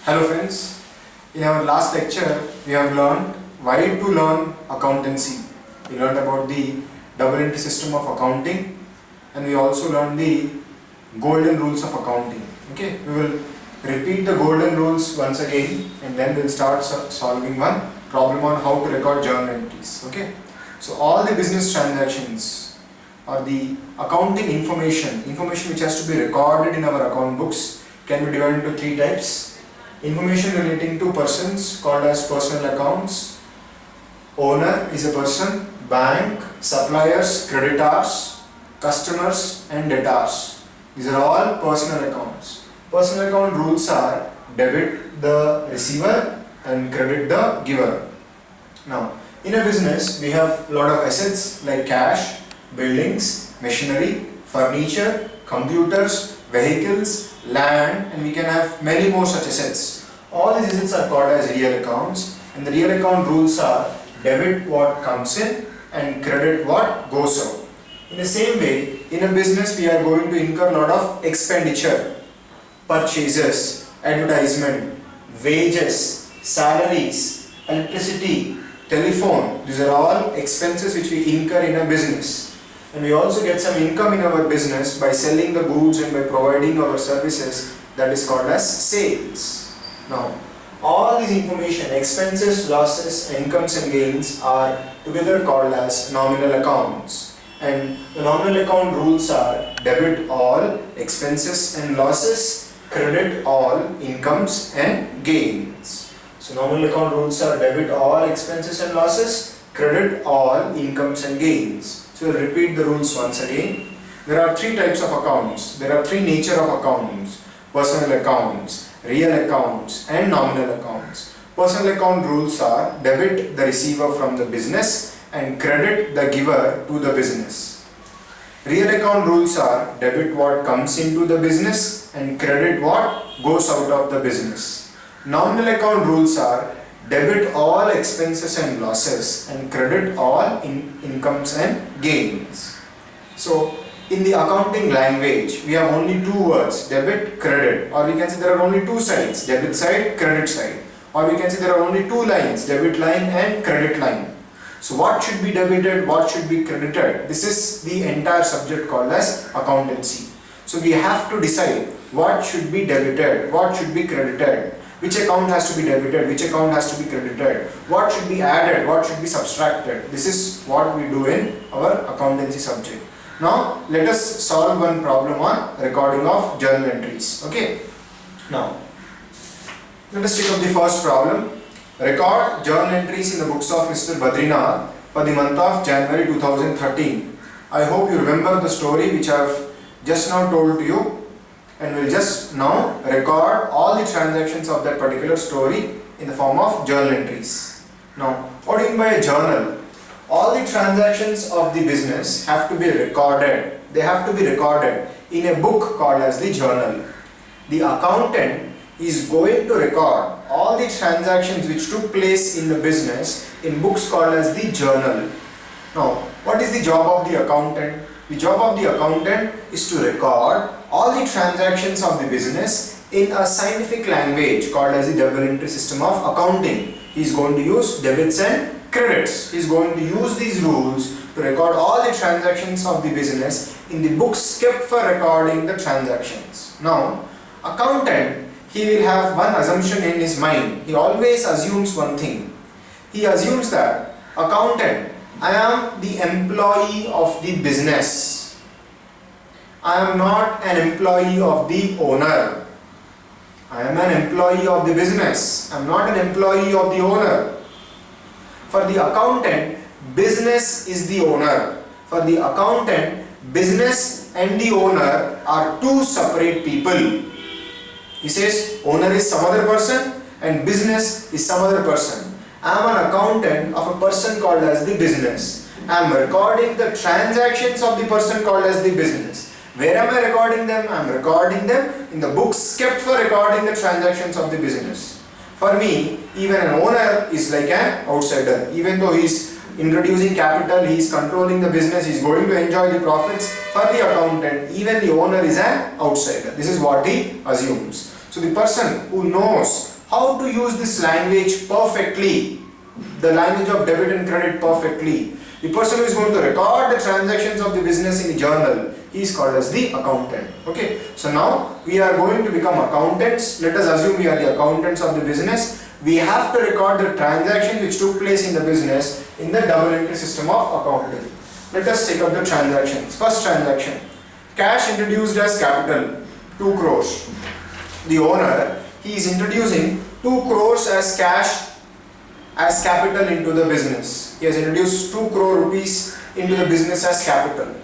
Hello friends, in our last lecture we have learned why to learn accountancy. We learned about the double entry system of accounting and we also learned the golden rules of accounting. Okay, we will repeat the golden rules once again and then we will start solving one problem on how to record journal entries. Okay, so all the business transactions or the accounting information which has to be recorded in our account books can be divided into three types. Information relating to persons called as personal accounts. Owner is a person, bank, suppliers, creditors, customers and debtors. These are all personal accounts. Personal account rules are debit the receiver and credit the giver. Now, in a business we have a lot of assets like cash, buildings, machinery, furniture, computers, vehicles, land, and we can have many more such assets. All these assets are called as real accounts, and the real account rules are debit what comes in and credit what goes out. In the same way, in a business we are going to incur a lot of expenditure, purchases, advertisement, wages, salaries, electricity, telephone. These are all expenses which we incur in a business. And we also get some income in our business by selling the goods and by providing our services, that is called as sales. Now, all these information, expenses, losses, incomes and gains are together called as nominal accounts. And the nominal account rules are debit all expenses and losses, credit all incomes and gains. So nominal account rules are debit all expenses and losses, credit all incomes and gains. So we'll repeat the rules once again. There are three types of accounts. There are three nature of accounts: personal accounts, real accounts and nominal accounts. Personal account rules are debit the receiver from the business and credit the giver to the business. Real account rules are debit what comes into the business and credit what goes out of the business. Nominal account rules are debit all expenses and losses and credit all incomes and gains. So in the accounting language we have only two words, debit, credit, or we can say there are only two sides, debit side, credit side, or we can say there are only two lines, debit line and credit line. So what should be debited, what should be credited? This is the entire subject called as accountancy. So we have to decide what should be debited, what should be credited, which account has to be debited, which account has to be credited, what should be added, what should be subtracted. This is what we do in our accountancy subject. Now let us solve one problem on recording of journal entries. Okay. Now let us take up the first problem. Record journal entries in the books of Mr. Badrinath for the month of January 2013. I hope you remember the story which I have just now told to you. And we'll just now record all the transactions of that particular story in the form of journal entries. Now, what do you mean by a journal? All the transactions of the business have to be recorded. They have to be recorded in a book called as the journal. The accountant is going to record all the transactions which took place in the business in books called as the journal. Now, what is the job of the accountant? The job of the accountant is to record all the transactions of the business in a scientific language called as the double entry system of accounting. He is going to use debits and credits. He is going to use these rules to record all the transactions of the business in the books kept for recording the transactions. Now, accountant, he will have one assumption in his mind. He always assumes one thing. He assumes that accountant, I am the employee of the business. I am not an employee of the owner. I am an employee of the business. I am not an employee of the owner. For the accountant, business is the owner. For the accountant, business and the owner are two separate people. He says owner is some other person and business is some other person. I am an accountant of a person called as the business. I am recording the transactions of the person called as the business. Where am I recording them? I am recording them in the books kept for recording the transactions of the business. For me, even an owner is like an outsider. Even though he is introducing capital, he is controlling the business, he is going to enjoy the profits. For the accountant, even the owner is an outsider. This is what he assumes. So the person who knows how to use this language perfectly, the language of debit and credit perfectly. The person who is going to record the transactions of the business in the journal, he is called as the accountant. Okay, so now we are going to become accountants. Let us assume we are the accountants of the business. We have to record the transactions which took place in the business in the double entry system of accounting. Let us take up the transactions. First transaction, cash introduced as capital, 2 crores. The owner, he is introducing 2 crores as cash as capital into the business. He has introduced 2 crore rupees into the business as capital.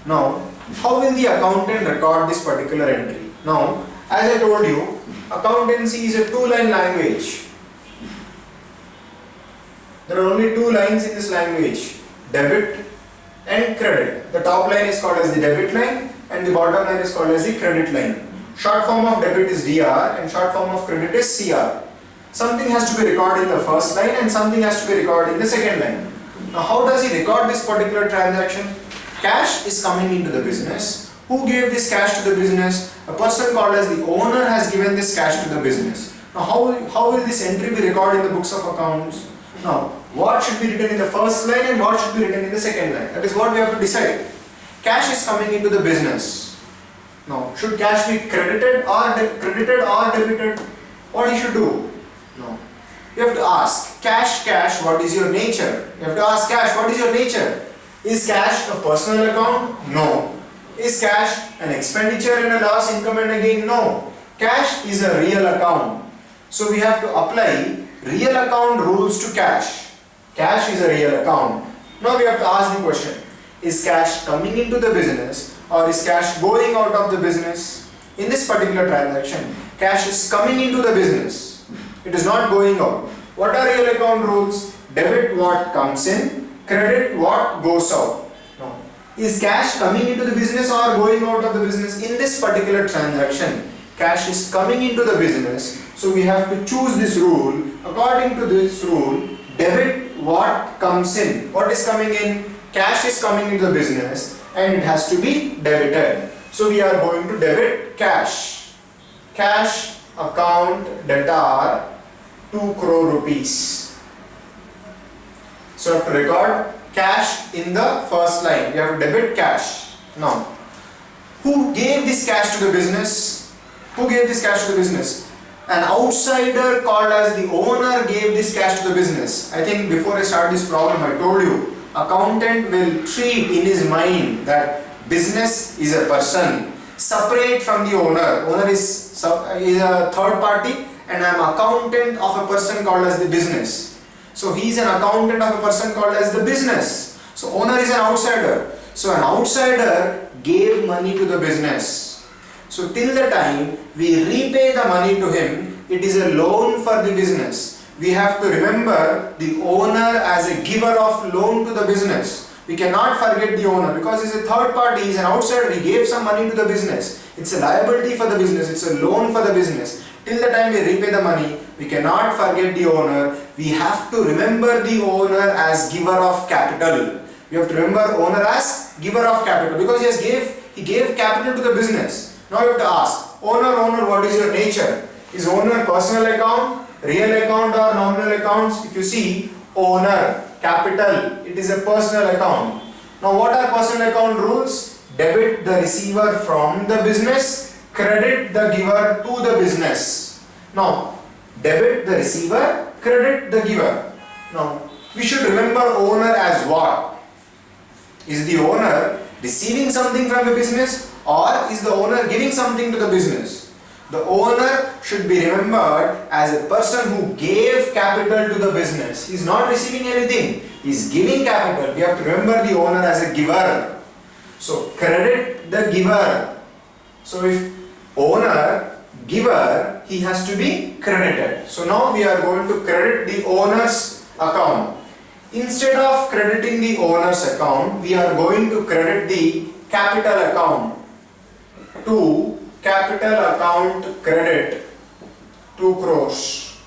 Now, how will the accountant record this particular entry? Now, as I told you, accountancy is a 2-line language. There are only 2 lines in this language, debit and credit. The top line is called as the debit line and the bottom line is called as the credit line. Short form of debit is DR and short form of credit is CR. Something has to be recorded in the first line and something has to be recorded in the second line. Now how does he record this particular transaction? Cash is coming into the business. Who gave this cash to the business? A person called as the owner has given this cash to the business. Now how will this entry be recorded in the books of accounts? Now what should be written in the first line and what should be written in the second line? That is what we have to decide. Cash is coming into the business. Now should cash be credited or debited? What he should do? No. You have to ask, cash, what is your nature? You have to ask cash, what is your nature? Is cash a personal account? No. Is cash an expenditure and a loss, income and a gain? No. Cash is a real account. So we have to apply real account rules to cash. Cash is a real account. Now we have to ask the question, is cash coming into the business or is cash going out of the business? In this particular transaction, cash is coming into the business. It is not going out. What are real account rules? Debit what comes in, credit what goes out. Now, is cash coming into the business or going out of the business? In this particular transaction, cash is coming into the business. So we have to choose this rule. According to this rule, debit what comes in. What is coming in? Cash is coming into the business and it has to be debited. So we are going to debit cash. Cash account debtor 2 crore rupees. So we have to record cash in the first line. We have to debit cash. Now, who gave this cash to the business? Who gave this cash to the business? An outsider called as the owner gave this cash to the business. I think before I start this problem, I told you, accountant will treat in his mind that business is a person separate from the owner. Owner is a third party and I am accountant of a person called as the business. So he is an accountant of a person called as the business. So owner is an outsider. So an outsider gave money to the business. So till the time we repay the money to him, it is a loan for the business. We have to remember the owner as a giver of loan to the business. We cannot forget the owner because he is a third party, he is an outsider, he gave some money to the business. It's a liability for the business, it's a loan for the business. Till the time we repay the money, we cannot forget the owner. We have to remember the owner as giver of capital. We have to remember owner as giver of capital because he gave capital to the business. Now you have to ask, owner, what is your nature? Is owner personal account, real account or nominal accounts? If you see, owner, capital, it is a personal account. Now what are personal account rules? Debit the receiver from the business, credit the giver to the business. Now, debit the receiver, credit the giver. Now, we should remember owner as what? Is the owner receiving something from the business or is the owner giving something to the business? The owner should be remembered as a person who gave capital to the business. He is not receiving anything. He is giving capital. We have to remember the owner as a giver. So, credit the giver. So, if owner, giver, he has to be credited. So, now we are going to credit the owner's account. Instead of crediting the owner's account, we are going to credit the capital account. To capital account credit 2 crores.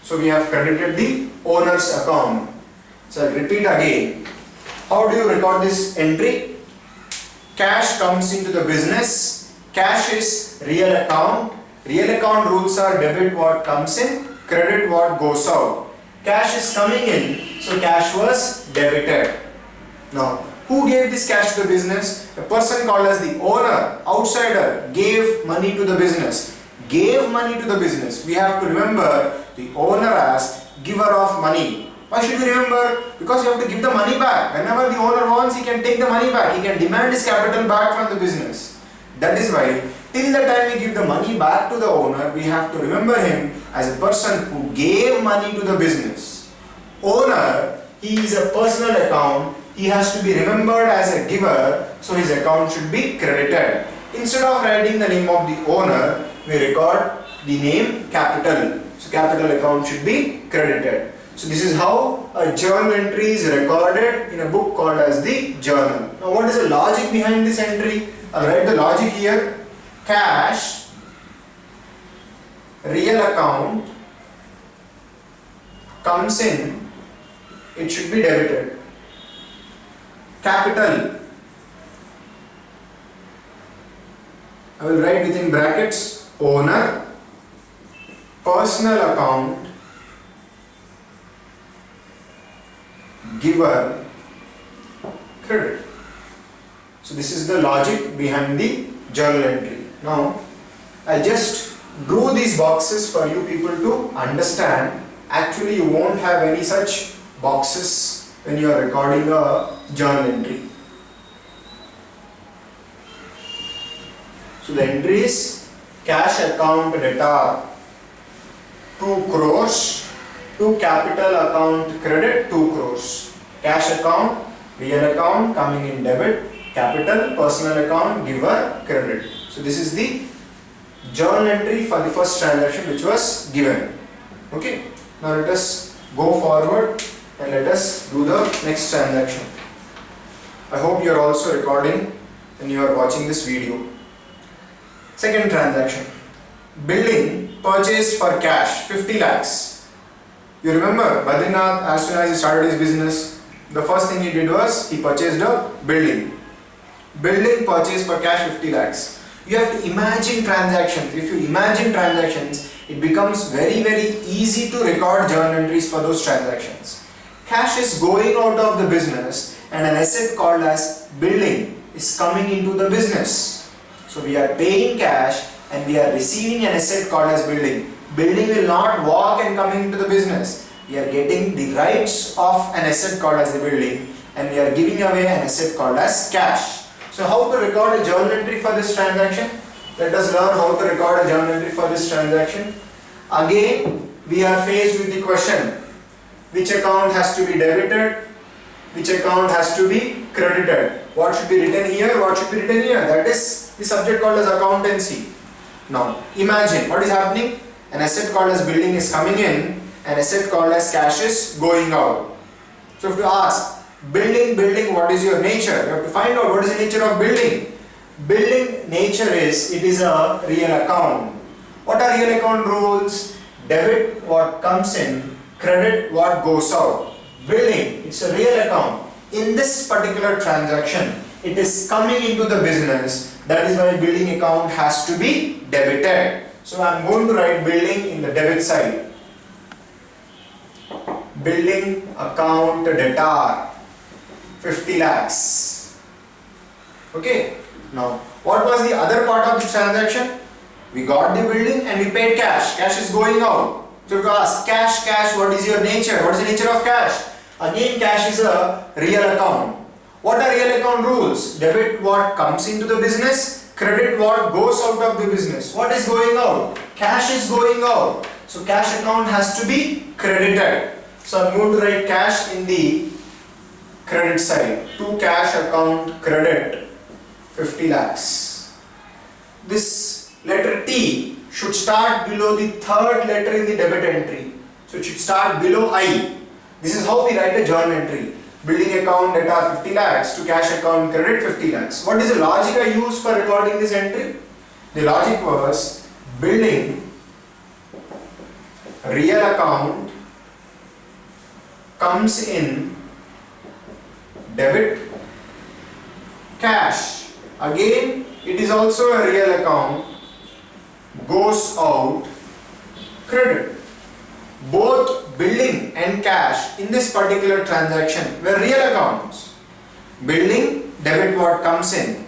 So we have credited the owner's account. So I'll repeat again. How do you record this entry? Cash comes into the business. Cash is real account. Real account rules are debit what comes in, credit what goes out. Cash is coming in, so cash was debited. Now, who gave this cash to the business? A person called as the owner, outsider, gave money to the business. Gave money to the business. We have to remember the owner as giver of money. Why should we remember? Because you have to give the money back. Whenever the owner wants, he can take the money back. He can demand his capital back from the business. That is why, till the time we give the money back to the owner, we have to remember him as a person who gave money to the business. Owner, he is a personal account. He has to be remembered as a giver, so his account should be credited. Instead of writing the name of the owner, we record the name capital. So capital account should be credited. So this is how a journal entry is recorded in a book called as the journal. Now what is the logic behind this entry? I'll write the logic here. Cash, real account, comes in, it should be debited. Capital, I will write within brackets, owner, personal account, giver, credit. So this is the logic behind the journal entry. Now, I just drew these boxes for you people to understand. Actually, you won't have any such boxes when you are recording a journal entry. So the entry is cash account debtor 2 crores to capital account credit 2 crores. Cash account, real account coming in debit, capital, personal account, giver, credit. So this is the journal entry for the first transaction which was given. Okay. Now let us go forward and let us do the next transaction. I hope you are also recording and you are watching this video. Second transaction. Building purchased for cash 50 lakhs. You remember Badrinath, as soon as he started his business, the first thing he did was he purchased a building. Building purchased for cash 50 lakhs. You have to imagine transactions. If you imagine transactions, it becomes very easy to record journal entries for those transactions. Cash is going out of the business and an asset called as building is coming into the business. So we are paying cash and we are receiving an asset called as building. Building will not walk and come into the business. We are getting the rights of an asset called as the building and we are giving away an asset called as cash. So how to record a journal entry for this transaction? Let us learn how to record a journal entry for this transaction. Again, we are faced with the question, which account has to be debited, which account has to be credited. What should be written here, what should be written here? That is the subject called as accountancy. Now, imagine what is happening. An asset called as building is coming in, an asset called as cash is going out. So if you ask, building, what is your nature? You have to find out what is the nature of building. Building nature is, it is a real account. What are real account rules? Debit what comes in, credit what goes out. Building, it's a real account. In this particular transaction, it is coming into the business. That is why building account has to be debited. So I am going to write building in the debit side. Building account debtor 50 lakhs. Okay. Now, what was the other part of the transaction? We got the building and we paid cash. Cash is going out. So if you ask, cash, what is your nature? What is the nature of cash? Again, cash is a real account. What are real account rules? Debit what comes into the business, credit what goes out of the business. What is going out? Cash is going out. So cash account has to be credited. So I'm going to write cash in the credit side. To cash account credit 50 lakhs. This letter T should start below the third letter in the debit entry. So it should start below I. This is how we write a journal entry. Building account debtor 50 lakhs to cash account credit 50 lakhs. What is the logic I used for recording this entry? The logic was building real account comes in debit cash. Again, it is also a real account goes out credit. Both billing and cash in this particular transaction were real accounts. Billing, debit what comes in.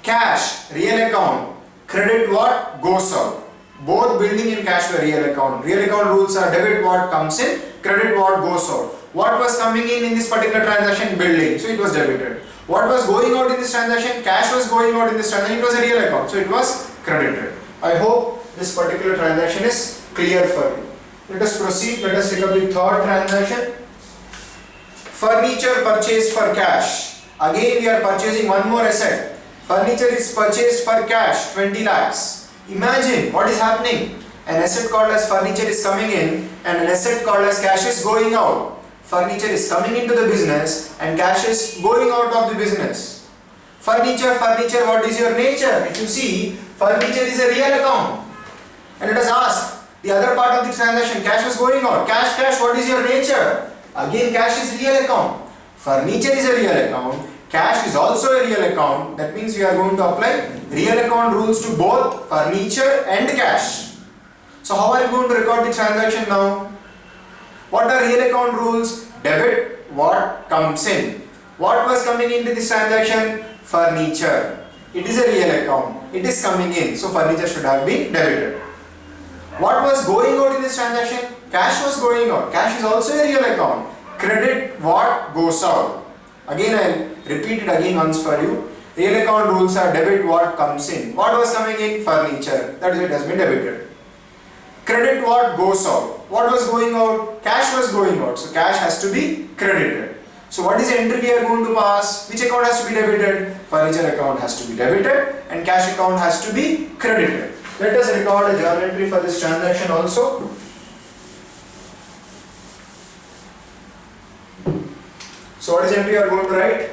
Cash, real account. Credit what goes out. Both billing and cash were real account. Real account rules are debit what comes in, credit what goes out. What was coming in this particular transaction? Billing, so it was debited. What was going out in this transaction? Cash was going out in this transaction. It was a real account, so it was credited. I hope this particular transaction is clear for you. Let us proceed. Let us take up the third transaction. Furniture purchased for cash. Again we are purchasing one more asset. Furniture is purchased for cash, 20 lakhs. Imagine what is happening. An asset called as furniture is coming in and an asset called as cash is going out. Furniture is coming into the business and cash is going out of the business. Furniture, what is your nature? If you see, furniture is a real account. And let us ask, the other part of the transaction, cash was going out. Cash, what is your nature? Again, cash is real account. Furniture is a real account. Cash is also a real account. That means we are going to apply real account rules to both furniture and cash. So how are you going to record the transaction now? What are real account rules? Debit what comes in. What was coming into this transaction? Furniture. It is a real account. It is coming in. So furniture should have been debited. What was going out in this transaction? Cash was going out. Cash is also a real account. Credit what goes out. Again I will repeat it again once for you. Real account rules are debit what comes in. What was coming in? Furniture. That is, it has been debited. Credit what goes out. What was going out? Cash was going out. So cash has to be credited. So what is the entry we are going to pass? Which account has to be debited? Furniture account has to be debited and cash account has to be credited. Let us record a journal entry for this transaction also. So what is the entry you are going to write?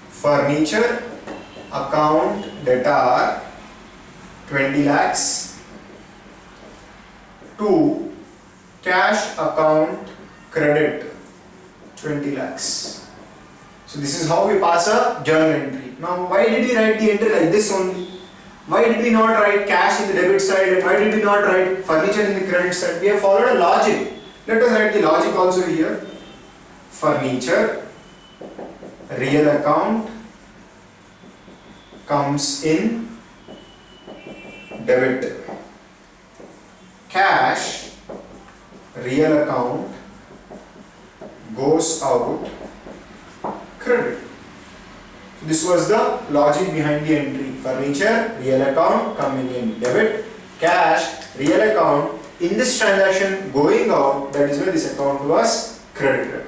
Furniture account debtor 20 lakhs to cash account credit 20 lakhs. So this is how we pass a journal entry. Now why did we write the entry like this only? Why did we not write cash in the debit side and why did we not write furniture in the credit side? We have followed a logic. Let us write the logic also here. Furniture, real account comes in debit. Cash, real account goes out credit. So this was the logic behind the entry. Furniture, real account coming in debit. Cash, real account in this transaction going out. That is where this account was credited.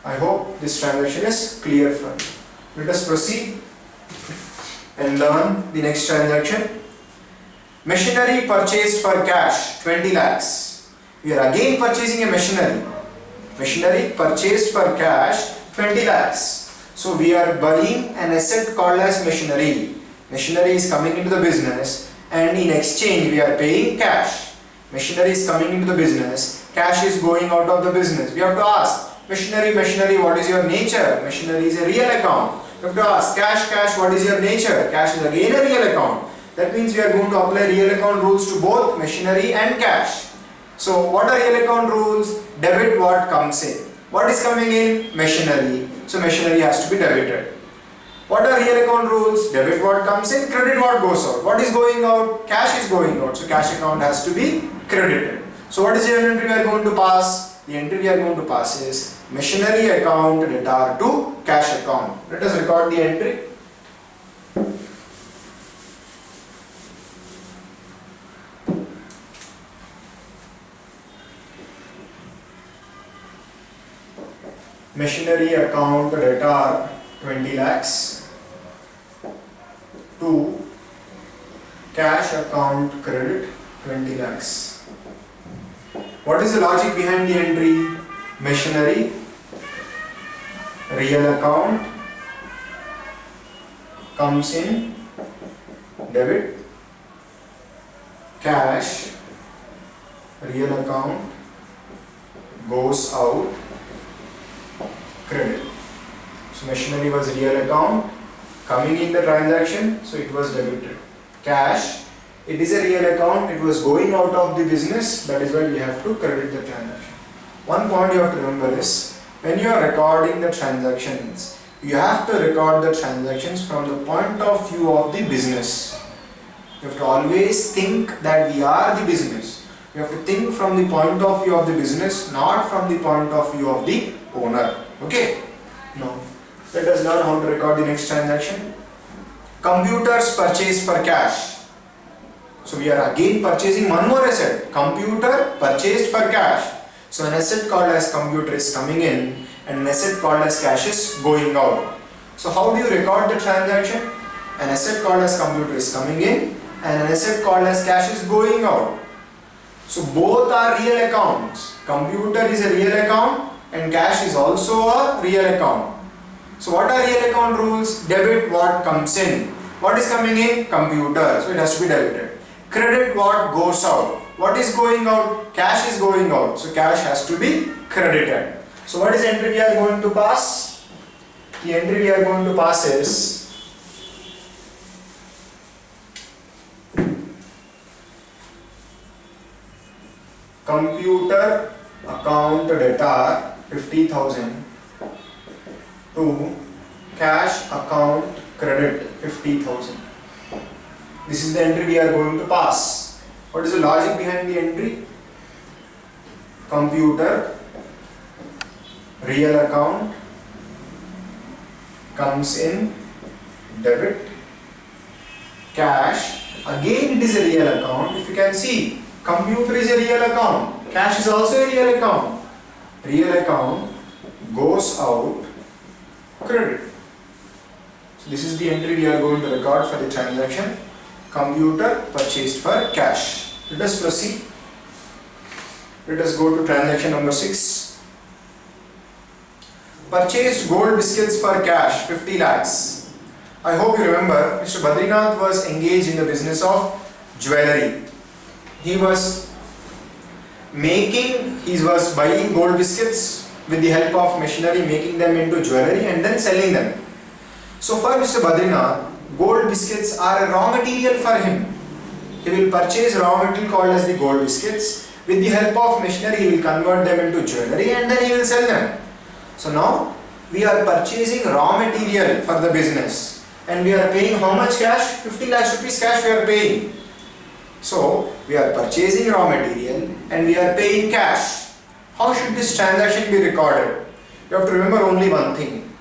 I hope this transaction is clear for you. Let us proceed and learn the next transaction. Machinery purchased for cash 20 lakhs. We are again purchasing a machinery. Machinery purchased for cash 20 lakhs. So we are buying an asset called as machinery. Machinery is coming into the business and in exchange we are paying cash. Machinery is coming into the business. Cash is going out of the business. We have to ask, machinery, what is your nature? Machinery is a real account. You have to ask, cash, what is your nature? Cash is again a real account. That means we are going to apply real account rules to both machinery and cash. So what are real account rules? Debit what comes in. What is coming in? Machinery. So machinery has to be debited. What are real account rules? Debit what comes in, credit what goes out. What is going out? Cash is going out. So cash account has to be credited. So what is the entry we are going to pass? The entry we are going to pass is machinery account debtor to cash account. Let us record the entry. Machinery account debtor 20 lakhs to cash account credit 20 lakhs. What is the logic behind the entry? Machinery, real account comes in debit, cash, real account goes out credit. So machinery was real account coming in the transaction, so it was debited. cash. It is a real account, it was going out of the business, that is why we have to credit the transaction. One point you have to remember is, when you are recording the transactions, you have to record the transactions from the point of view of the business. You have to always think that we are the business. You have to think from the point of view of the business, not from the point of view of the owner. Okay? Now, let us learn how to record the next transaction. Computers purchased for cash. So we are again purchasing one more asset. Computer purchased for cash. So an asset called as computer is coming in and an asset called as cash is going out. So how do you record the transaction? An asset called as computer is coming in and an asset called as cash is going out. So both are real accounts. Computer is a real account and cash is also a real account. So what are real account rules? Debit what comes in. What is coming in? Computer. So it has to be debited. Credit what goes out. What is going out? Cash is going out. So cash has to be credited. So what is the entry we are going to pass? The entry we are going to pass is computer account debtor 50,000 to cash account credit 50,000. This is the entry we are going to pass. What is the logic behind the entry? Computer real account comes in debit. Cash again it is a real account. If you can see, computer is a real account. Cash is also a real account. Real account goes out credit. So this is the entry we are going to record for the transaction. Computer purchased for cash. Let us proceed. Let us go to transaction number 6. Purchased gold biscuits for cash 50 lakhs. I hope you remember Mr. Badrinath was engaged in the business of jewellery. He was buying gold biscuits with the help of machinery, making them into jewellery and then selling them. So for Mr. Badrinath, gold biscuits are a raw material for him. He will purchase raw material called as the gold biscuits. With the help of machinery, he will convert them into jewellery and then he will sell them. So now we are purchasing raw material for the business and we are paying how much cash? 50 lakhs rupees cash we are paying. So we are purchasing raw material and we are paying cash. How should this transaction be recorded? You have to remember only one thing.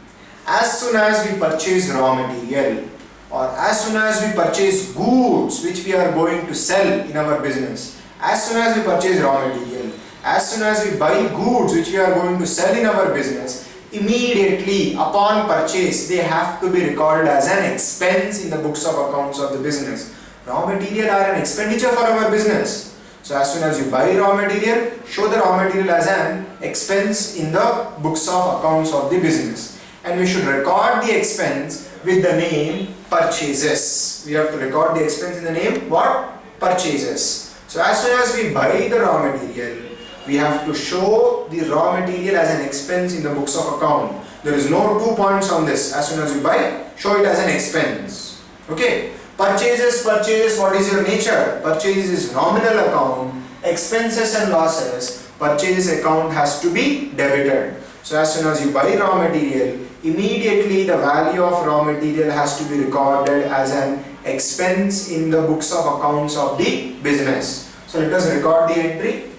As soon as we purchase raw material or as soon as we purchase goods which we are going to sell in our business, as soon as we purchase raw material, as soon as we buy goods which we are going to sell in our business, immediately upon purchase they have to be recorded as an expense in the books of accounts of the business. Raw material are an expenditure for our business. So as soon as you buy raw material, show the raw material as an expense in the books of accounts of the business. And we should record the expense with the name purchases. We have to record the expense in the name what? Purchases. So as soon as we buy the raw material, we have to show the raw material as an expense in the books of account. There is no 2 points on this. As soon as you buy, show it as an expense. Okay. Purchases, what is your nature? Purchases is nominal account. Expenses and losses, purchases account has to be debited. So as soon as you buy raw material, immediately the value of raw material has to be recorded as an expense in the books of accounts of the business. So let us record the entry.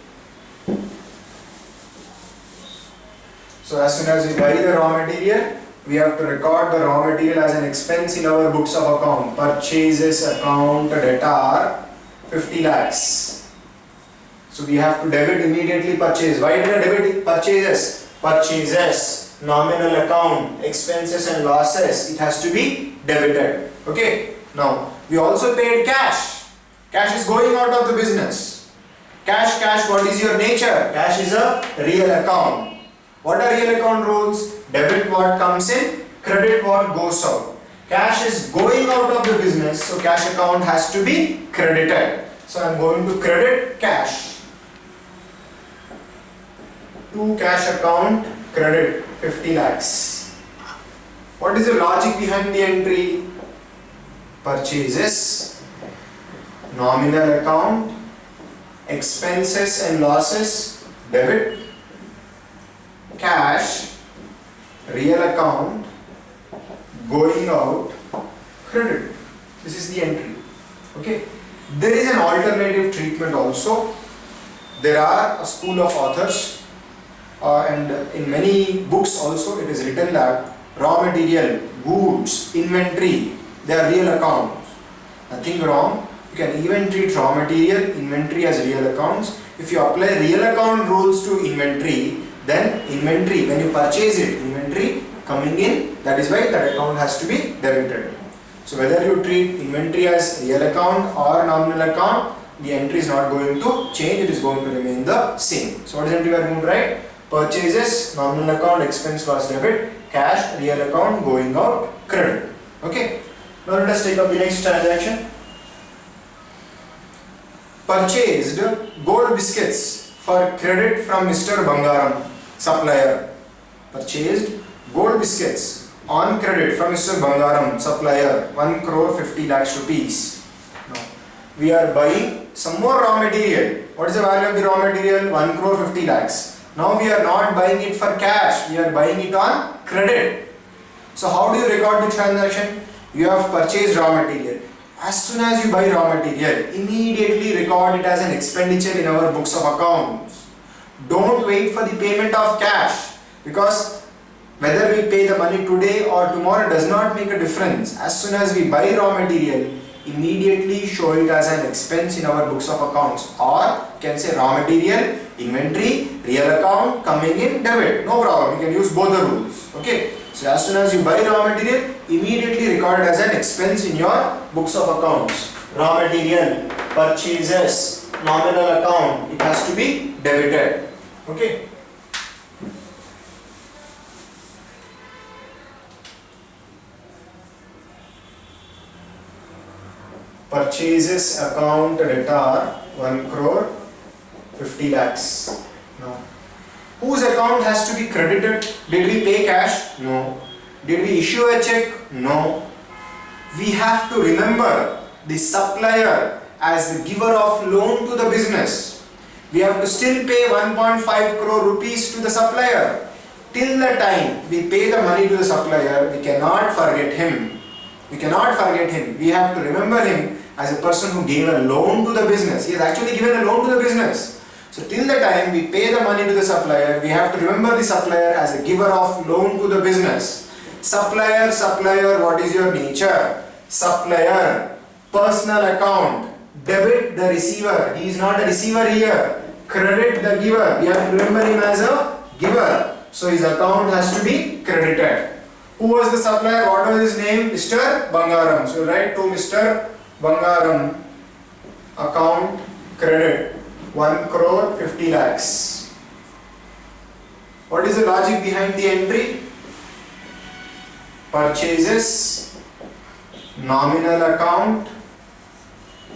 So as soon as we buy the raw material, we have to record the raw material as an expense in our books of account. Purchases account debtor 50 lakhs. So we have to debit immediately purchase. Why did I debit purchases? Purchases, nominal account, expenses and losses, it has to be debited. Okay. Now we also paid cash. Cash is going out of the business. Cash, what is your nature? Cash is a real account. What are real account rules? Debit what comes in, credit what goes out. Cash is going out of the business, so cash account has to be credited. So I am going to credit cash. To cash account credit 50 lakhs. What is the logic behind the entry? Purchases nominal account, expenses and losses, debit, cash, real account, going out, credit. This is the entry. Okay. There is an alternative treatment also. There are a school of authors and in many books also it is written that raw material, goods, inventory, they are real accounts. Nothing wrong. You can even treat raw material, inventory as real accounts. If you apply real account rules to inventory, then inventory, when you purchase it, inventory coming in, that is why that account has to be debited. So whether you treat inventory as real account or nominal account, the entry is not going to change, it is going to remain the same. So what is entry we are going to write? Purchases, nominal account, expense was debit, cash, real account, going out, credit. Okay. Now let us take up the next transaction. Purchased gold biscuits for credit from Mr. Bangaram, supplier. Purchased gold biscuits on credit from Mr. Bangaram, supplier, 1 crore 50 lakhs rupees. Now, we are buying some more raw material. What is the value of the raw material? 1 crore 50 lakhs. Now we are not buying it for cash, we are buying it on credit. So how do you record the transaction? You have purchased raw material. As soon as you buy raw material, immediately record it as an expenditure in our books of accounts. Don't wait for the payment of cash, because whether we pay the money today or tomorrow does not make a difference. As soon as we buy raw material, immediately show it as an expense in our books of accounts, or you can say raw material, inventory, real account coming in debit. No problem, you can use both the rules. Okay. So as soon as you buy raw material, immediately record it as an expense in your books of accounts. Raw material, purchases, nominal account, it has to be debited. Okay. Purchases account debtor 1 crore 50 lakhs. Now, whose account has to be credited? Did we pay cash? No. Did we issue a check? No. We have to remember the supplier as the giver of loan to the business. We have to still pay 1.5 crore rupees to the supplier. Till the time we pay the money to the supplier, we cannot forget him. We cannot forget him. We have to remember him as a person who gave a loan to the business. He has actually given a loan to the business. So till the time we pay the money to the supplier, we have to remember the supplier as a giver of loan to the business. Supplier, what is your nature? Supplier, personal account, debit the receiver. He is not a receiver here. Credit the giver. We have to remember him as a giver. So his account has to be credited. Who was the supplier? What was his name? Mr. Bangaram. So write to Mr. Bangaram, account credit 1 crore 50 lakhs. What is the logic behind the entry? Purchases, nominal account,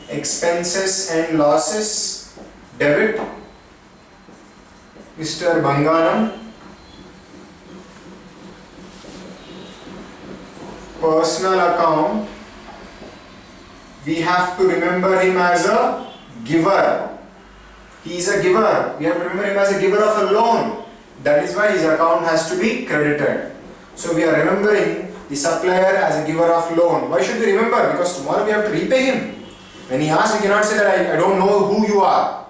expenses and losses, debit, Mr. Bangaram, personal account, we have to remember him as a giver. He is a giver. We have to remember him as a giver of a loan. That is why his account has to be credited. So we are remembering the supplier as a giver of loan. Why should we remember? Because tomorrow we have to repay him. When he asks, we cannot say that I don't know who you are.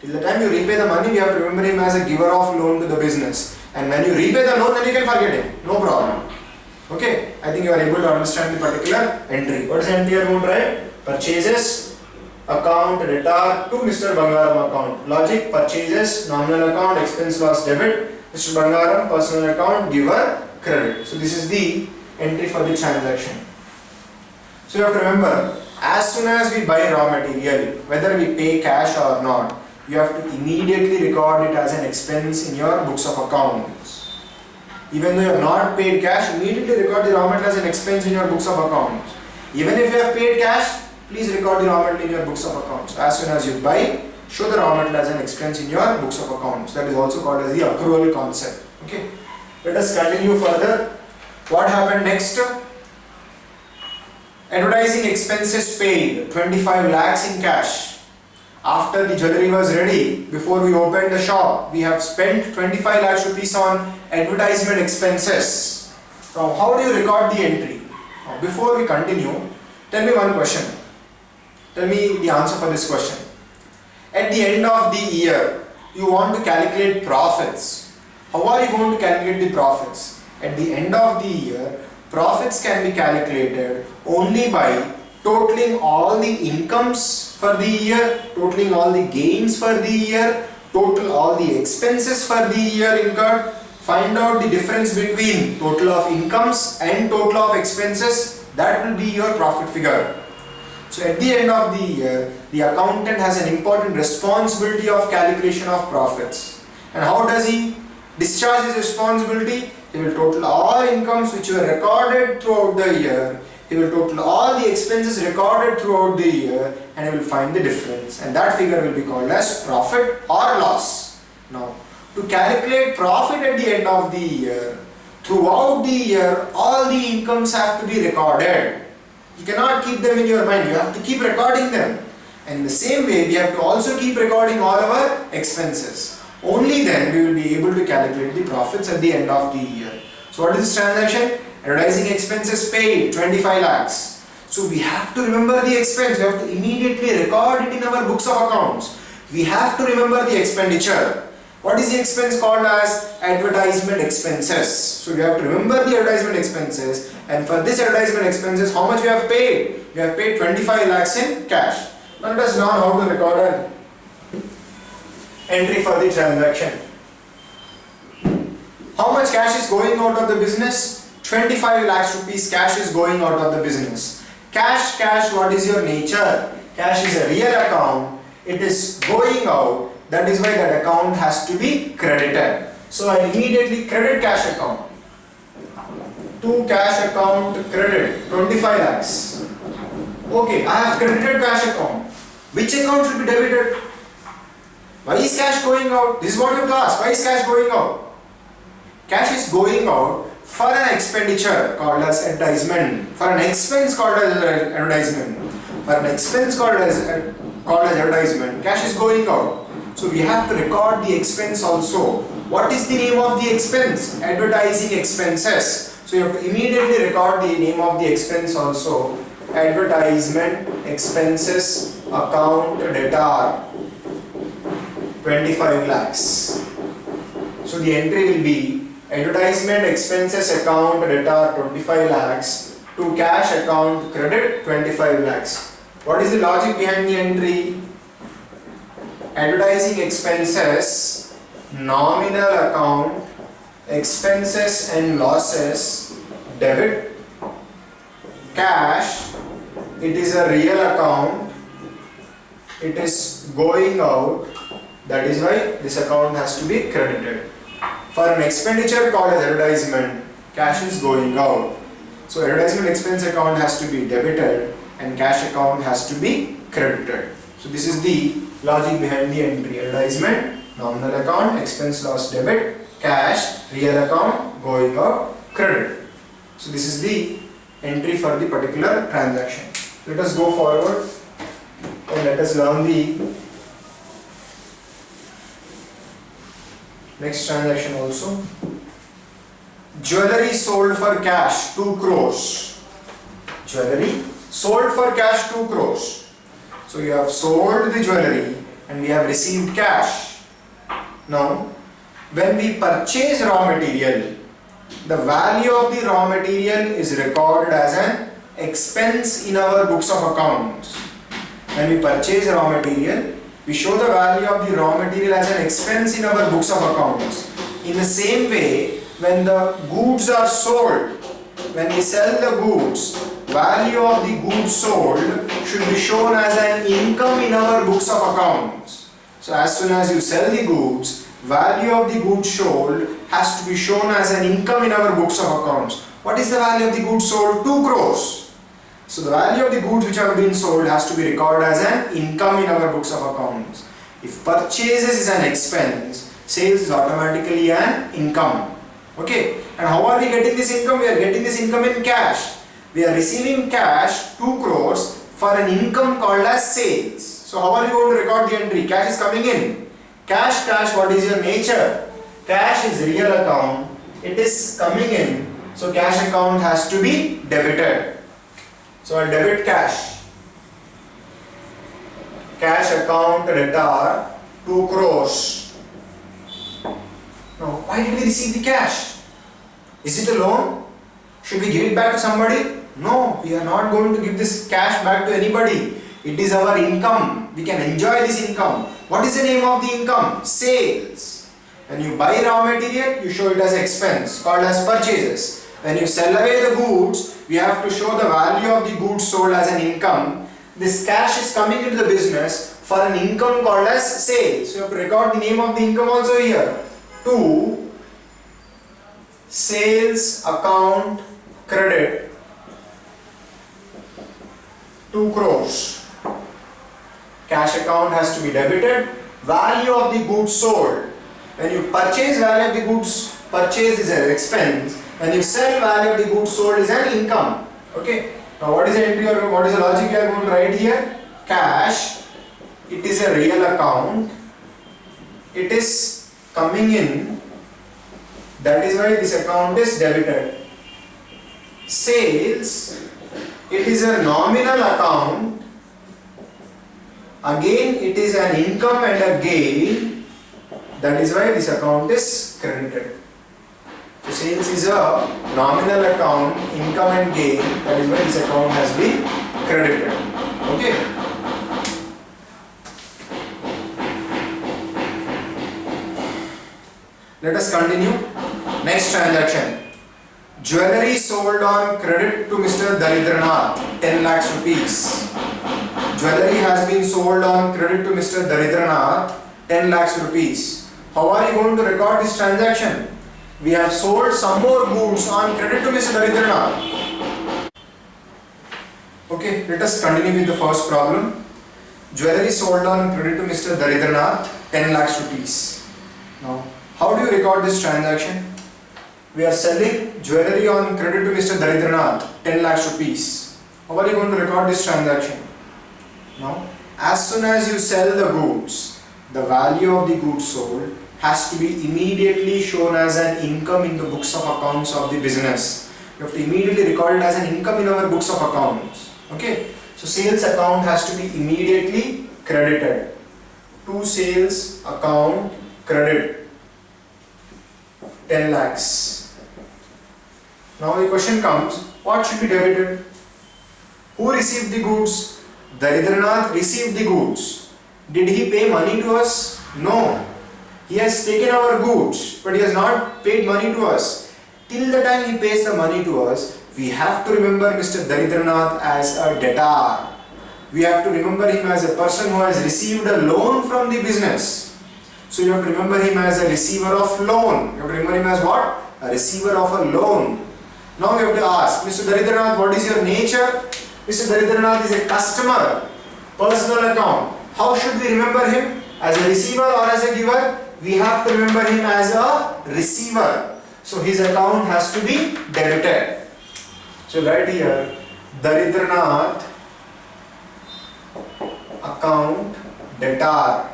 Till the time you repay the money, we have to remember him as a giver of loan to the business. And when you repay the loan, then you can forget him. No problem. Okay, I think you are able to understand the particular entry. What is the entry you are going to write? Purchases, account debtor to Mr. Bangaram account. Logic, purchases, nominal account, expense was debit, Mr. Bangaram, personal account, giver, credit. So this is the entry for the transaction. So you have to remember, as soon as we buy raw material, whether we pay cash or not, you have to immediately record it as an expense in your books of accounts. Even though you have not paid cash, immediately record the raw material as an expense in your books of accounts. Even if you have paid cash, please record the raw material in your books of accounts. As soon as you buy, show the raw material as an expense in your books of accounts. That is also called as the accrual concept. Okay. Let us continue further. What happened next? Advertising expenses paid 25 lakhs in cash. After the jewelry was ready, before we opened the shop, we have spent 25 lakhs rupees on advertisement expenses. Now, how do you record the entry? Now, before we continue, tell me one question. Tell me the answer for this question. At the end of the year, you want to calculate profits. How are you going to calculate the profits? At the end of the year, profits can be calculated only by totaling all the incomes for the year, totaling all the gains for the year, total all the expenses for the year incurred, find out the difference between total of incomes and total of expenses. That will be your profit figure. So at the end of the year, the accountant has an important responsibility of calculation of profits. And how does he discharge his responsibility? He will total all incomes which were recorded throughout the year. He will total all the expenses recorded throughout the year, and he will find the difference. And that figure will be called as profit or loss. Now, to calculate profit at the end of the year, throughout the year, all the incomes have to be recorded. You cannot keep them in your mind. You have to keep recording them. And in the same way, we have to also keep recording all our expenses. Only then we will be able to calculate the profits at the end of the year. So what is this transaction? Advertising expenses paid 25 lakhs. So we have to remember the expense. We have to immediately record it in our books of accounts. We have to remember the expenditure. What is the expense called as? Advertisement expenses. So we have to remember the advertisement expenses, and for this advertisement expenses, how much we have paid? We have paid 25 lakhs in cash. Now let us learn how to record an entry for the transaction. How much cash is going out of the business? 25 lakhs rupees cash is going out of the business. Cash, what is your nature? Cash is a real account. It is going out. That is why that account has to be credited. So I immediately credit cash account. To cash account credit 25 lakhs. Okay, I have credited cash account. Which account should be debited? Why is cash going out? This is what you have to ask. Why is cash going out? Cash is going out for an expenditure called as advertisement, for an expense called as advertisement, for an expense called as advertisement. Cash is going out. So we have to record the expense also. What is the name of the expense? Advertising expenses. So you have to immediately record the name of the expense also. Advertisement expenses account debtor 25 lakhs. So the entry will be advertisement expenses account debtor 25 lakhs to cash account credit 25 lakhs. What is the logic behind the entry? Advertising expenses, nominal account, expenses and losses, debit, cash, it is a real account, it is going out, that is why this account has to be credited. For an expenditure called as advertisement, cash is going out. So advertisement expense account has to be debited and cash account has to be credited. So this is the logic behind the entry. Advertisement, nominal account, expense loss debit, cash, real account, going out, credit. So this is the entry for the particular transaction. Let us go forward and let us learn the next transaction also. Jewelry sold for cash 2 crores. Jewelry sold for cash 2 crores. So you have sold the jewelry and we have received cash. Now, when we purchase raw material, the value of the raw material is recorded as an expense in our books of accounts. When we purchase raw material, we show the value of the raw material as an expense in our books of accounts. In the same way, when the goods are sold, when we sell the goods, value of the goods sold should be shown as an income in our books of accounts. So as soon as you sell the goods, value of the goods sold has to be shown as an income in our books of accounts. What is the value of the goods sold? 2 crores. So the value of the goods which have been sold has to be recorded as an income in our books of accounts. If purchases is an expense, sales is automatically an income. Okay, and how are we getting this income? We are getting this income in cash. We are receiving cash 2 crores for an income called as sales. So how are you going to record the entry? Cash is coming in. Cash, what is your nature? Cash is real account. It is coming in. So cash account has to be debited. So I'll debit cash. Cash account debtor 2 crores. Now, why did we receive the cash? Is it a loan? Should we give it back to somebody? No, we are not going to give this cash back to anybody. It is our income. We can enjoy this income. What is the name of the income? Sales. When you buy raw material, you show it as expense, called as purchases. When you sell away the goods, we have to show the value of the goods sold as an income. This cash is coming into the business for an income called as sales. So you have to record the name of the income also here. 2. Sales account credit 2 crores. Cash account has to be debited. Value of the goods sold. When you purchase, value of the goods purchased is an expense. When you sell, value of the goods sold is an income. Okay. Now what is the entry or what is the logic we are going to write here? Cash, it is a real account. It is coming in. That is why this account is debited. Sales, it is a nominal account. Again, it is an income and a gain. That is why this account is credited. So sales is a nominal account, income and gain. That is why this account has been credited. Okay. Let us continue. Next transaction. Jewellery sold on credit to Mr. Daridranath, 10 lakhs rupees. Jewellery has been sold on credit to Mr. Daridranath, 10 lakhs rupees. How are you going to record this transaction? We have sold some more goods on credit to Mr. Daridranath. Okay, let us continue with the first problem. Jewellery sold on credit to Mr. Daridranath, 10 lakhs rupees. Now, how do you record this transaction? We are selling jewellery on credit to Mr. Daridranath, 10 lakhs rupees. How are you going to record this transaction? Now, as soon as you sell the goods, the value of the goods sold has to be immediately shown as an income in the books of accounts of the business. You have to immediately record it as an income in our books of accounts. Okay. So sales account has to be immediately credited. To sales account credit 10 lakhs. Now the question comes, what should be debited? Who received the goods? Daridranath received the goods. Did he pay money to us? No. He has taken our goods, but he has not paid money to us. Till the time he pays the money to us, we have to remember Mr. Daridranath as a debtor. We have to remember him as a person who has received a loan from the business. So you have to remember him as a receiver of loan. You have to remember him as what? A receiver of a loan. Now you have to ask, Mr. Daridranath, what is your nature? Mr. Daridranath is a customer, personal account. How should we remember him? As a receiver or as a giver? We have to remember him as a receiver. So his account has to be debited. So right here, Daridranath account debtor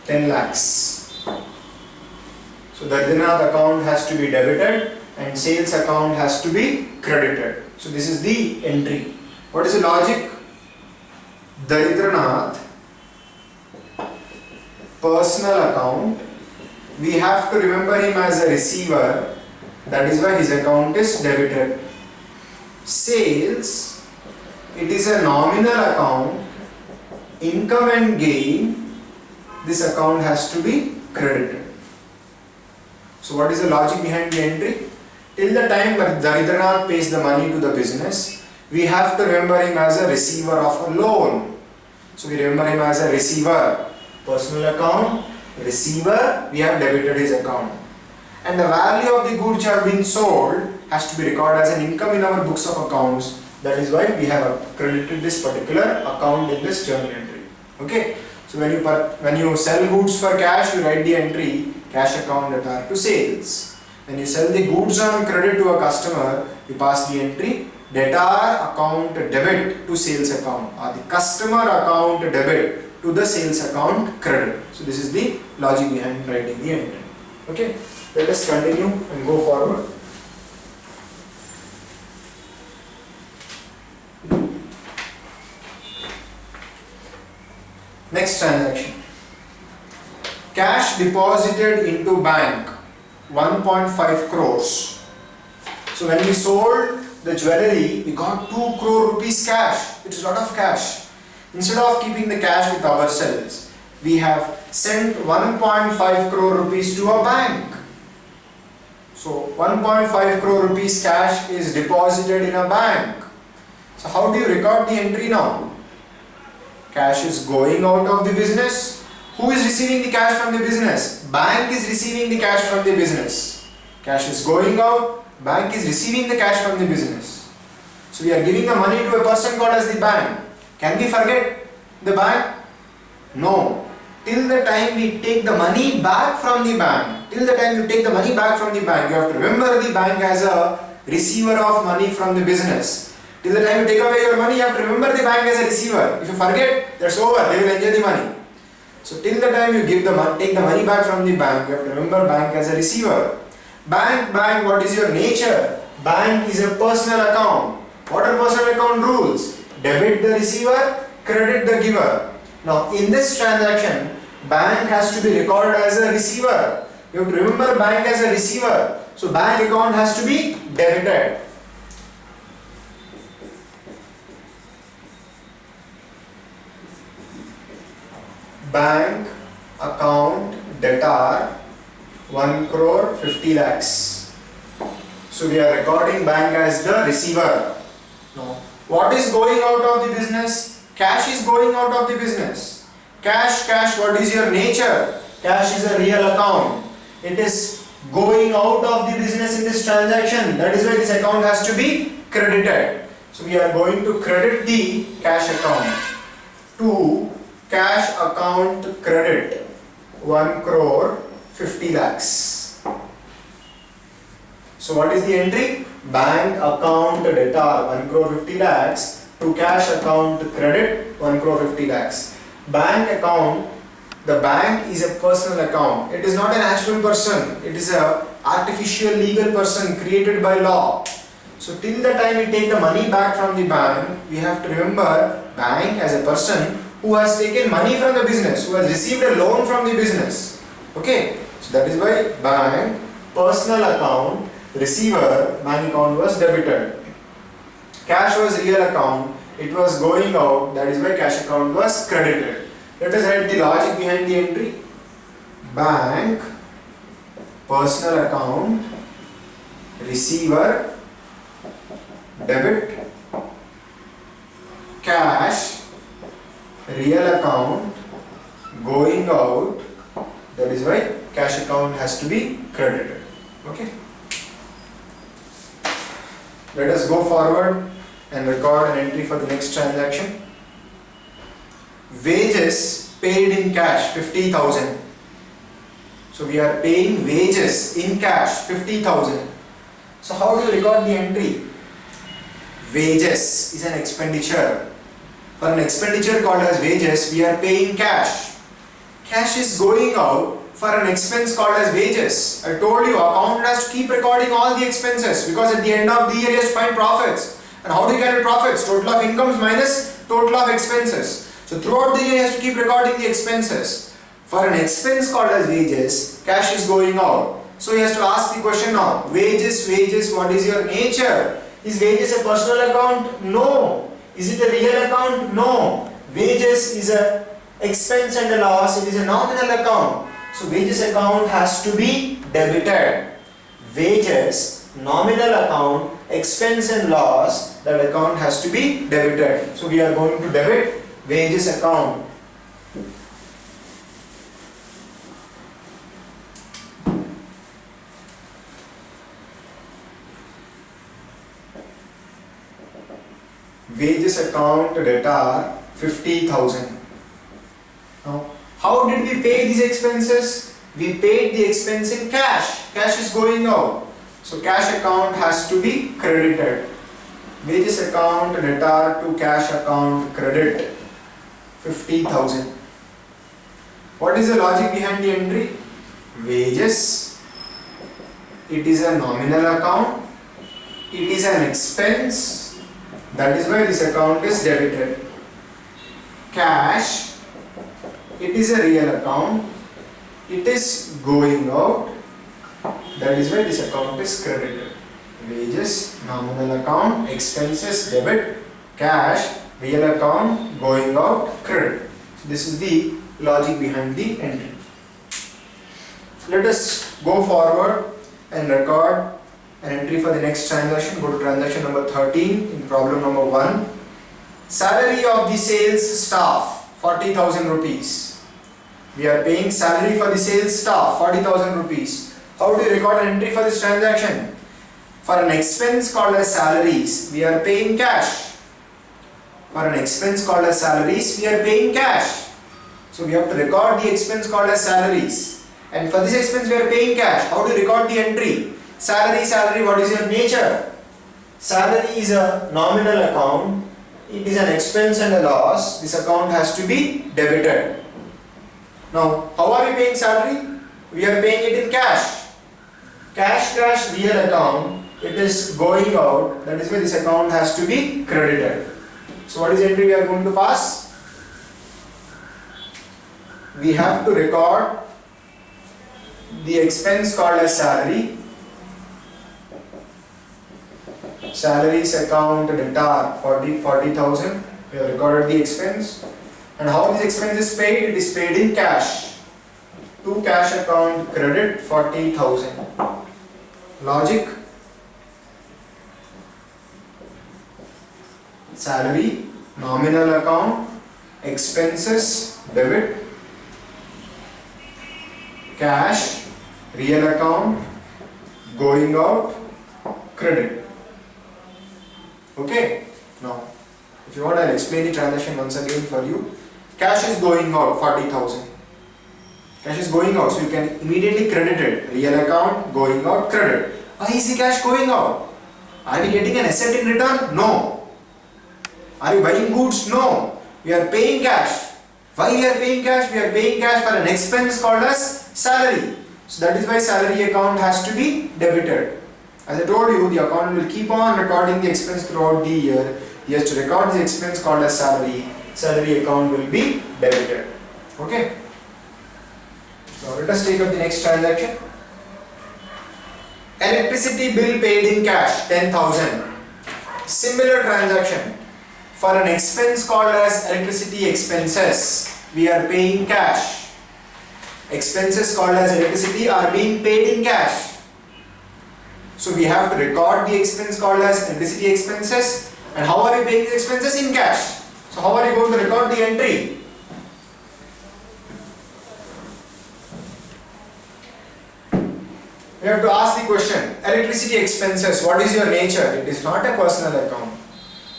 10 lakhs. So Daridranath account has to be debited and sales account has to be credited. So this is the entry. What is the logic? Daridranath personal account, we have to remember him as a receiver. That is why his account is debited. Sales, it is a nominal account. Income and gain, this account has to be credited. So what is the logic behind the entry? Till the time Daridranath pays the money to the business, we have to remember him as a receiver of a loan. So we remember him as a receiver. Personal account, receiver, we have debited his account. And the value of the goods which have been sold has to be recorded as an income in our books of accounts. That is why we have credited this particular account in this journal entry. Okay. So when you sell goods for cash, you write the entry cash account debtor to sales. When you sell the goods on credit to a customer, we pass the entry debtor account debit to sales account, or the customer account debit to the sales account credit. So this is the logic behind writing the entry. Okay, let us continue and go forward. Next transaction. Cash deposited into bank 1.5 crores. So when we sold the jewellery, we got 2 crore rupees cash. It is a lot of cash. Instead of keeping the cash with ourselves, we have sent 1.5 crore rupees to a bank. So 1.5 crore rupees cash is deposited in a bank. So how do you record the entry now? Cash is going out of the business. Who is receiving the cash from the business? Bank is receiving the cash from the business. Cash is going out. Bank is receiving the cash from the business. So we are giving the money to a person called as the bank. Can we forget the bank? No. Till the time we take the money back from the bank, till the time you take the money back from the bank, you have to remember the bank as a receiver of money from the business. Till the time you take away your money, you have to remember the bank as a receiver. If you forget, that's over. They will enjoy the money. So till the time you take the money back from the bank, you have to remember bank as a receiver. Bank, what is your nature? Bank is a personal account. What are personal account rules? Debit the receiver, credit the giver. Now in this transaction, bank has to be recorded as a receiver. You have to remember bank as a receiver. So bank account has to be debited. Bank account debtor 1 crore 50 lakhs. So we are recording bank as the receiver. Now, what is going out of the business? Cash is going out of the business. Cash, what is your nature? Cash is a real account. It is going out of the business in this transaction. That is why this account has to be credited. So we are going to credit the cash account to cash account credit 1 crore 50 lakhs. So what is the entry? Bank account debtor 1 crore 50 lakhs to cash account credit 1 crore 50 lakhs. Bank account, the bank is a personal account. It is not an actual person. It is a artificial legal person created by law. So till the time we take the money back from the bank, we have to remember bank as a person who has taken money from the business, who has received a loan from the business. Okay, so that is why bank, personal account, receiver, bank account was debited. Cash was real account, it was going out, that is why cash account was credited. Let us write the logic behind the entry. Bank, personal account, receiver, debit, cash, real account, going out, that is why cash account has to be credited. Okay. Let us go forward and record an entry for the next transaction. Wages paid in cash 50,000. So we are paying wages in cash 50,000. So how do you record the entry? Wages is an expenditure. For an expenditure called as wages, we are paying cash. Cash is going out for an expense called as wages. I told you, account has to keep recording all the expenses because at the end of the year, he has to find profits. And how do you get profits? Total of incomes minus total of expenses. So throughout the year, he has to keep recording the expenses. For an expense called as wages, cash is going out. So he has to ask the question now, wages, what is your nature? Is wages a personal account? No. Is it a real account? No. Wages is a expense and a loss. It is a nominal account. So wages account has to be debited. Wages, nominal account, expense and loss, that account has to be debited. So we are going to debit wages account. Wages account debtor 50,000. Now, how did we pay these expenses? We paid the expense in cash. Cash is going out. So cash account has to be credited. Wages account debtor to cash account credit 50,000. What is the logic behind the entry? Wages, it is a nominal account, it is an expense, that is why this account is debited. Cash, it is a real account, it is going out, that is why this account is credited. Wages, nominal account, expenses, debit, cash, real account, going out, credit. So this is the logic behind the entry. Let us go forward and record an entry for the next transaction. Go to transaction number 13 in problem number 1. Salary of the sales staff 40,000 rupees. We are paying salary for the sales staff 40,000 rupees. How do you record an entry for this transaction? For an expense called as salaries, we are paying cash. For an expense called as salaries, we are paying cash. So we have to record the expense called as salaries. And for this expense we are paying cash. How do you record the entry? Salary, what is your nature? Salary is a nominal account. It is an expense and a loss. This account has to be debited. Now, how are we paying salary? We are paying it in cash. Cash, real account. It is going out. That is why this account has to be credited. So what is the entry we are going to pass? We have to record the expense called as salary. Salaries account debtor 40,000. We have recorded the expense. And how this expense is paid? It is paid in cash. To cash account credit 40,000. Logic. Salary, nominal account, expenses, debit, cash, real account, going out, credit. Okay. Now, if you want, I'll explain the transaction once again for you. Cash is going out 40,000. Cash is going out, so you can immediately credit it. Real account, going out, credit. Why is the cash going out? Are we getting an asset in return? No. Are you buying goods? No. We are paying cash. Why we are paying cash? We are paying cash for an expense called as salary. So that is why salary account has to be debited. As I told you, the accountant will keep on recording the expense throughout the year. He has to record the expense called as salary. Salary account will be debited. Okay. So let us take up the next transaction. Electricity bill paid in cash 10,000. Similar transaction. For an expense called as electricity expenses, we are paying cash. Expenses called as electricity are being paid in cash. So we have to record the expense called as electricity expenses. And how are we paying the expenses? In cash. So how are you going to record the entry? We have to ask the question, electricity expenses, what is your nature? It is not a personal account.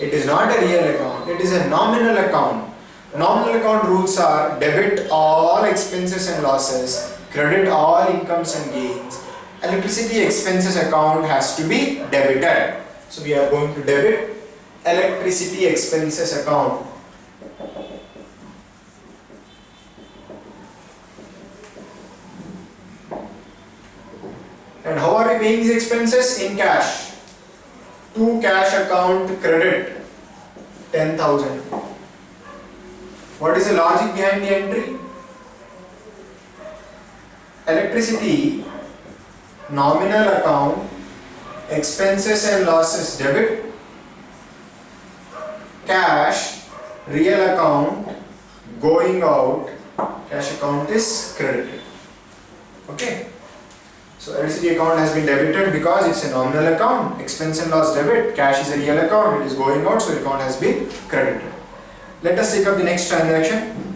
It is not a real account. It is a nominal account. Nominal account rules are debit all expenses and losses, credit all incomes and gains. Electricity expenses account has to be debited. So we are going to debit electricity expenses account. And how are we paying these expenses? In cash. To cash account credit 10,000. What is the logic behind the entry? Electricity, nominal account, expenses and losses debit, cash, real account, going out, cash account is credited. Okay. So electricity account has been debited because it's a nominal account. Expense and loss debit. Cash is a real account. It is going out, so the account has been credited. Let us take up the next transaction.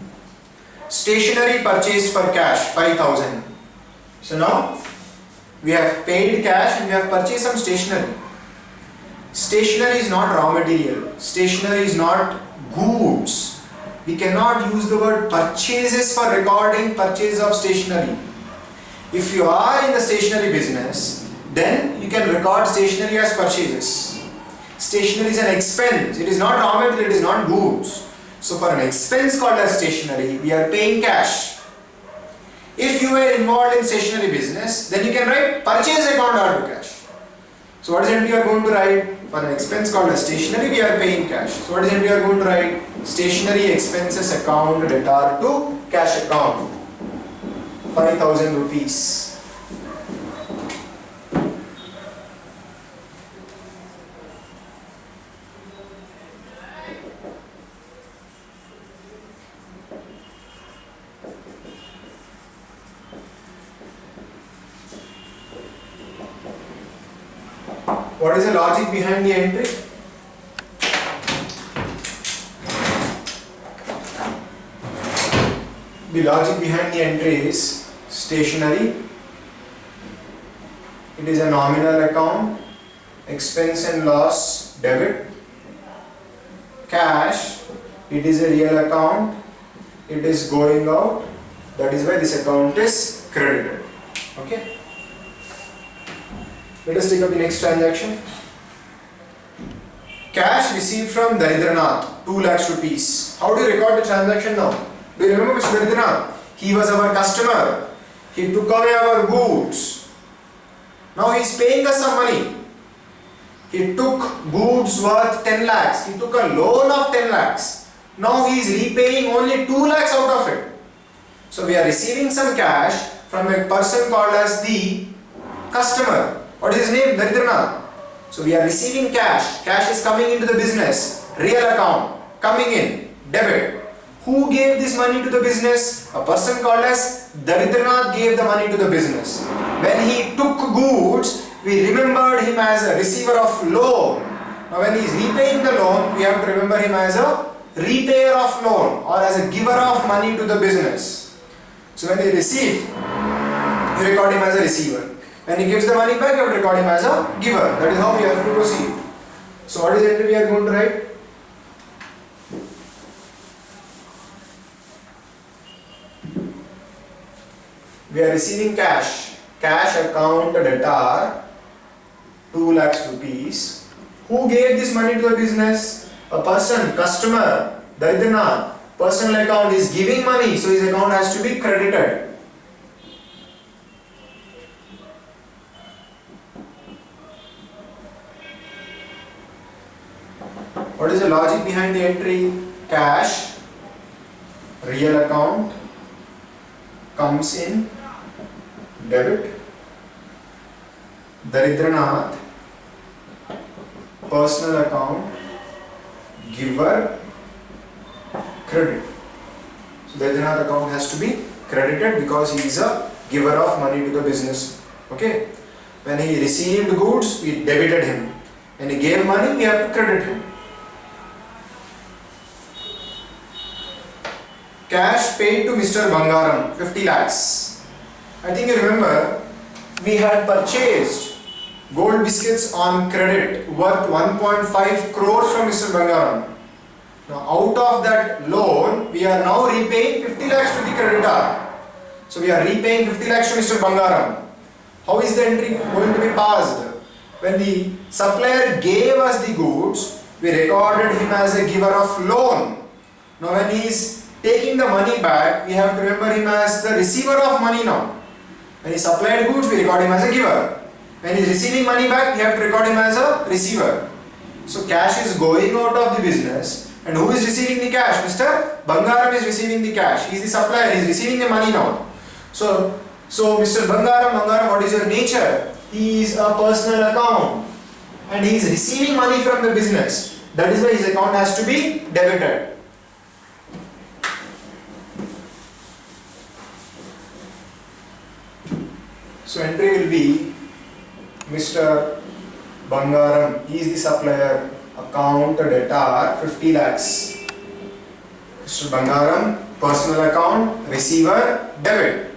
Stationery purchase for cash 5,000. So now we have paid cash and we have purchased some stationery. Stationery is not raw material. Stationery is not goods. We cannot use the word purchases for recording purchase of stationery. If you are in the stationery business, then you can record stationery as purchases. Stationery is an expense. It is not raw material, it is not goods. So for an expense called as stationery, we are paying cash. If you were involved in stationery business, then you can write purchase account or to cash. So what is it we are going to write? For an expense called as stationery, we are paying cash. So what is it we are going to write? Stationery expenses account debtor to cash account. 5,000 rupees. What is the logic behind the entry? The logic behind the entry is stationery. It is a nominal account. Expense and loss debit. Cash. It is a real account. It is going out. That is why this account is credited. Okay. Let us take up the next transaction. Cash received from Daridranath, 2 lakhs rupees. How do you record the transaction now? Do you remember Mr. Daridranath? He was our customer. He took away our goods. Now he is paying us some money. He took goods worth 10 lakhs. He took a loan of 10 lakhs. Now he is repaying only 2 lakhs out of it. So we are receiving some cash from a person called as the customer. What is his name? Daridranath. So we are receiving cash. Cash is coming into the business. Real account. Coming in. Debit. Who gave this money to the business? A person called as Daridranath gave the money to the business. When he took goods, we remembered him as a receiver of loan. Now when he is repaying the loan, we have to remember him as a repayer of loan or as a giver of money to the business. So when he receives, we record him as a receiver. When he gives the money back, you have to record him as a giver. That is how we have to proceed. So what is the entry we are going to write? We are receiving cash. Cash account debtor 2 lakhs rupees. Who gave this money to the business? A person, customer, Daridranath. Personal account is giving money, so his account has to be credited. What is the logic behind the entry? Cash, real account, comes in, debit, Daridranath, personal account, giver, credit. So Daridranath account has to be credited because he is a giver of money to the business. Okay. When he received goods, we debited him. When he gave money, we have to credit him. Cash paid to Mr. Bangaram, 50 lakhs. I think you remember, we had purchased gold biscuits on credit worth 1.5 crores from Mr. Bangaram. Now out of that loan, we are now repaying 50 lakhs to the creditor. So we are repaying 50 lakhs to Mr. Bangaram. How is the entry going to be passed? When the supplier gave us the goods, we recorded him as a giver of loan. Now when he is taking the money back, we have to remember him as the receiver of money now. When he supplied goods, we record him as a giver. When he is receiving money back, we have to record him as a receiver. So cash is going out of the business. And who is receiving the cash? Mr. Bangaram is receiving the cash. He is the supplier. He is receiving the money now. So Mr. Bangaram, what is your nature? He is a personal account. And he is receiving money from the business. That is why his account has to be debited. So entry will be Mr. Bangaram, he is the supplier, account debtor 50 lakhs. Mr. Bangaram, personal account, receiver, debit.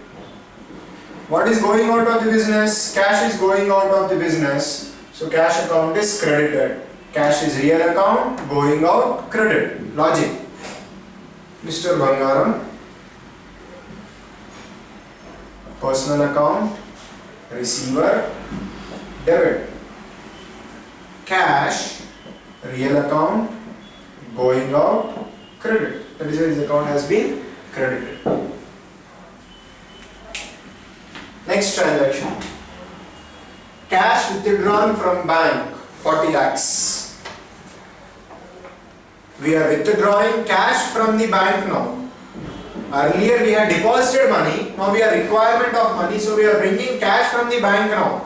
What is going out of the business? Cash is going out of the business. So cash account is credited. Cash is real account, going out, credit. Logic. Mr. Bangaram, personal account, receiver, debit. Cash, real account, going out, credit. That is why this account has been credited. Next transaction. Cash withdrawn from bank, 40 lakhs. We are withdrawing cash from the bank now. Earlier we had deposited money, now we are requirement of money, so we are bringing cash from the bank now.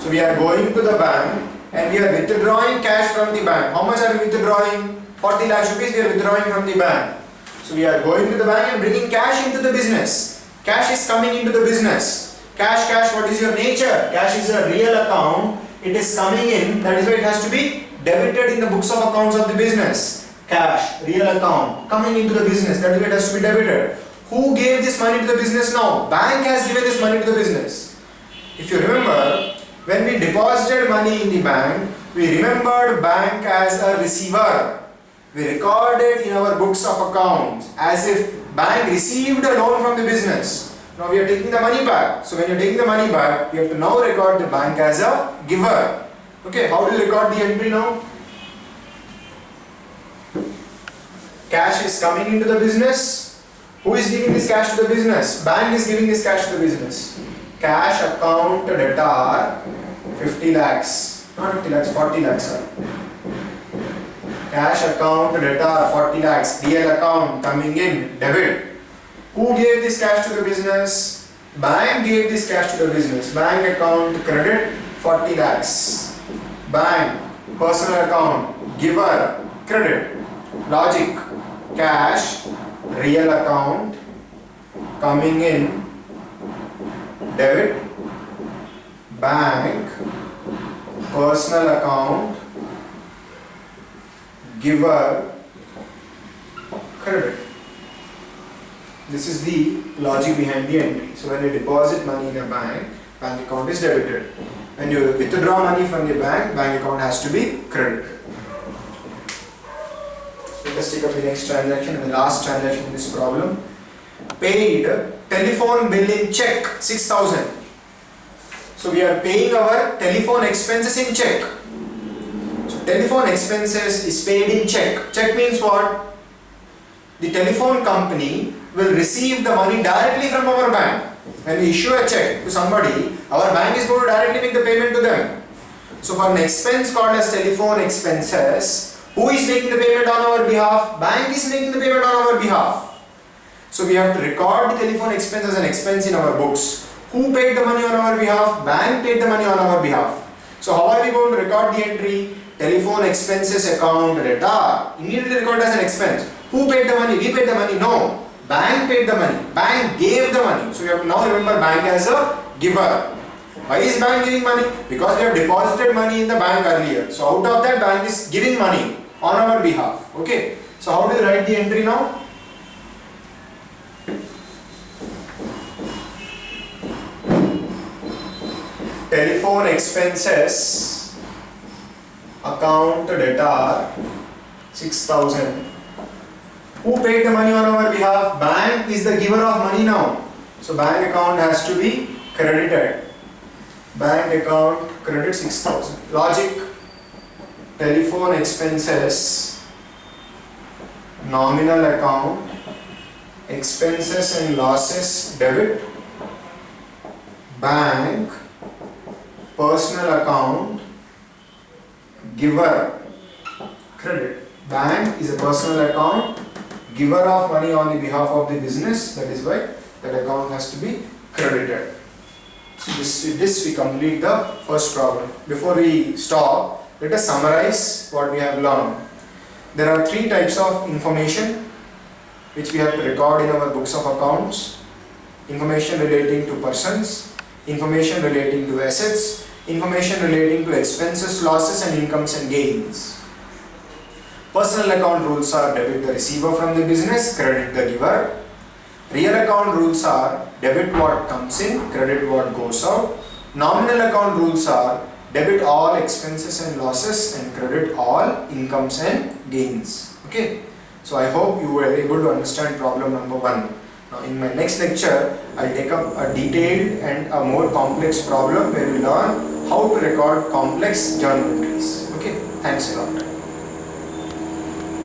So we are going to the bank and we are withdrawing cash from the bank. How much are we withdrawing? 40 lakhs rupees we are withdrawing from the bank. So we are going to the bank and bringing cash into the business. Cash is coming into the business. Cash, what is your nature? Cash is a real account. It is coming in. That is why it has to be debited in the books of accounts of the business. Cash, real account, coming into the business. That is why it has to be debited. Who gave this money to the business now? Bank has given this money to the business. If you remember, when we deposited money in the bank, we remembered bank as a receiver. We recorded in our books of accounts as if bank received a loan from the business. Now we are taking the money back. So when you are taking the money back, you have to now record the bank as a giver. Okay, how do you record the entry now? Cash is coming into the business. Who is giving this cash to the business? Bank is giving this cash to the business. Cash account debtor 50 lakhs. Not 50 lakhs, 40 lakhs. Sorry. Cash account debtor 40 lakhs. Real account coming in, debit. Who gave this cash to the business? Bank gave this cash to the business. Bank account credit 40 lakhs. Bank, personal account, giver, credit. Logic, cash, real account, coming in, debit. Bank, personal account, giver, credit. This is the logic behind the entry. So when you deposit money in a bank, bank account is debited. When you withdraw money from the bank, bank account has to be credited. Let us take up the next transaction and the last transaction in this problem. Paid telephone bill in check 6,000. So we are paying our telephone expenses in check. So telephone expenses is paid in check. Check means what? The telephone company will receive the money directly from our bank. When we issue a check to somebody, our bank is going to directly make the payment to them. So for an expense called as telephone expenses, who is making the payment on our behalf? Bank is making the payment on our behalf. So we have to record the telephone expense as an expense in our books. Who paid the money on our behalf? Bank paid the money on our behalf. So how are we going to record the entry? Telephone expenses account debtor. Immediately record as an expense. Who paid the money? We paid the money? No. Bank paid the money. Bank gave the money. So you have to now remember bank as a giver. Why is bank giving money? Because we have deposited money in the bank earlier. So out of that, bank is giving money on our behalf. Okay. So how do you write the entry now? Telephone expenses account debtor 6,000. Who paid the money on our behalf? Bank is the giver of money now. So bank account has to be credited. Bank account credit 6,000. Logic. Telephone expenses, nominal account, expenses and losses debit. Bank, personal account, giver, credit. Bank is a personal account, giver of money on the behalf of the business. That is why that account has to be credited. So with this we complete the first problem. Before we stop, let us summarize what we have learned. There are three types of information which we have to record in our books of accounts. Information relating to persons, information relating to assets, information relating to expenses, losses and incomes and gains. Personal account rules are debit the receiver from the business, credit the giver. Real account rules are debit what comes in, credit what goes out. Nominal account rules are debit all expenses and losses and credit all incomes and gains. Okay. So I hope you were able to understand problem number 1. Now in my next lecture, I'll take up a detailed and a more complex problem where we learn how to record complex journal entries. Okay, thanks a lot.